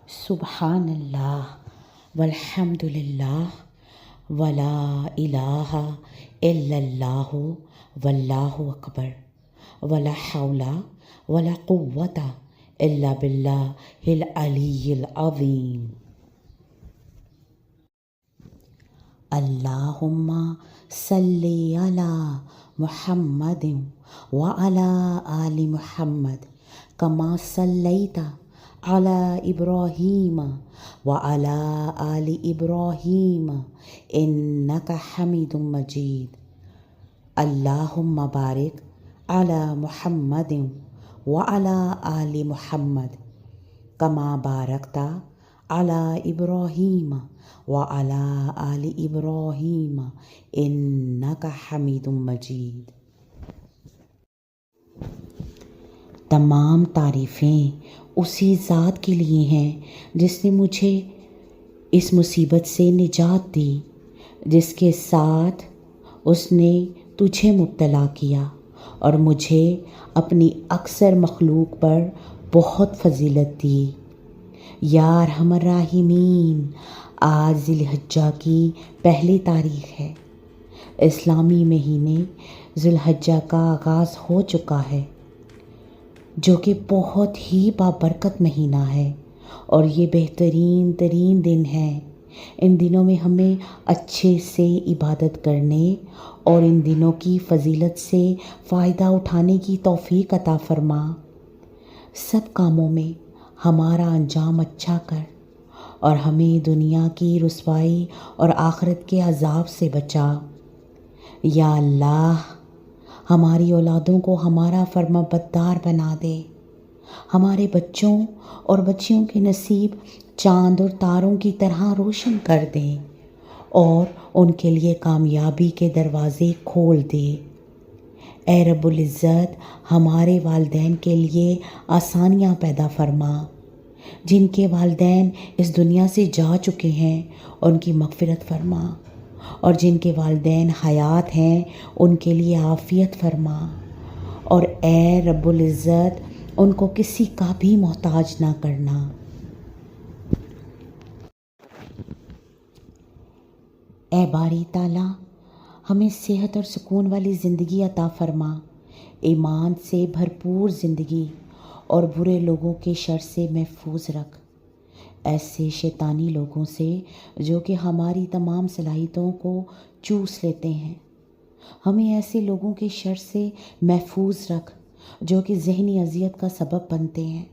سبحان اللہ والحمد للہ ولا الہ الا اللہ واللہ اکبر ولا حول ولا قوۃ الا باللہ العلی العظیم۔ اللہم صلی علی محمد وعلی آل محمد کما صلیت علی ابراہیم وعلی آل ابراہیم انک حمید مجید۔ اللہم بارک علی محمد وعلی آل محمد کما بارکت علی ابراہیم وعلی آل ابراہیم انک حمید مجید۔ تمام تعریفیں اسی ذات کے لیے ہیں جس نے مجھے اس مصیبت سے نجات دی، جس کے ساتھ اس نے تجھے مبتلا کیا اور مجھے اپنی اکثر مخلوق پر بہت فضیلت دی۔ یا ارحم الراحمین، آج ذی الحجہ کی پہلی تاریخ ہے۔ اسلامی مہینے ذی الحجہ کا آغاز ہو چکا ہے، جو کہ بہت ہی بابرکت مہینہ ہے اور یہ بہترین ترین دن ہے۔ ان دنوں میں ہمیں اچھے سے عبادت کرنے اور ان دنوں کی فضیلت سے فائدہ اٹھانے کی توفیق عطا فرما۔ سب کاموں میں ہمارا انجام اچھا کر اور ہمیں دنیا کی رسوائی اور آخرت کے عذاب سے بچا۔ یا اللہ، ہماری اولادوں کو ہمارا فرما بردار بنا دے، ہمارے بچوں اور بچیوں کے نصیب چاند اور تاروں کی طرح روشن کر دے اور ان کے لیے کامیابی کے دروازے کھول دے۔ اے رب العزت، ہمارے والدین کے لیے آسانیاں پیدا فرما۔ جن کے والدین اس دنیا سے جا چکے ہیں ان کی مغفرت فرما، اور جن کے والدین حیات ہیں ان کے لیے عافیت فرما، اور اے رب العزت ان کو کسی کا بھی محتاج نہ کرنا۔ اے باری تعالیٰ، ہمیں صحت اور سکون والی زندگی عطا فرما، ایمان سے بھرپور زندگی اور برے لوگوں کے شر سے محفوظ رکھ، ایسے شیطانی لوگوں سے جو کہ ہماری تمام صلاحیتوں کو چوس لیتے ہیں۔ ہمیں ایسے لوگوں کے شر سے محفوظ رکھ جو کہ ذہنی اذیت کا سبب بنتے ہیں۔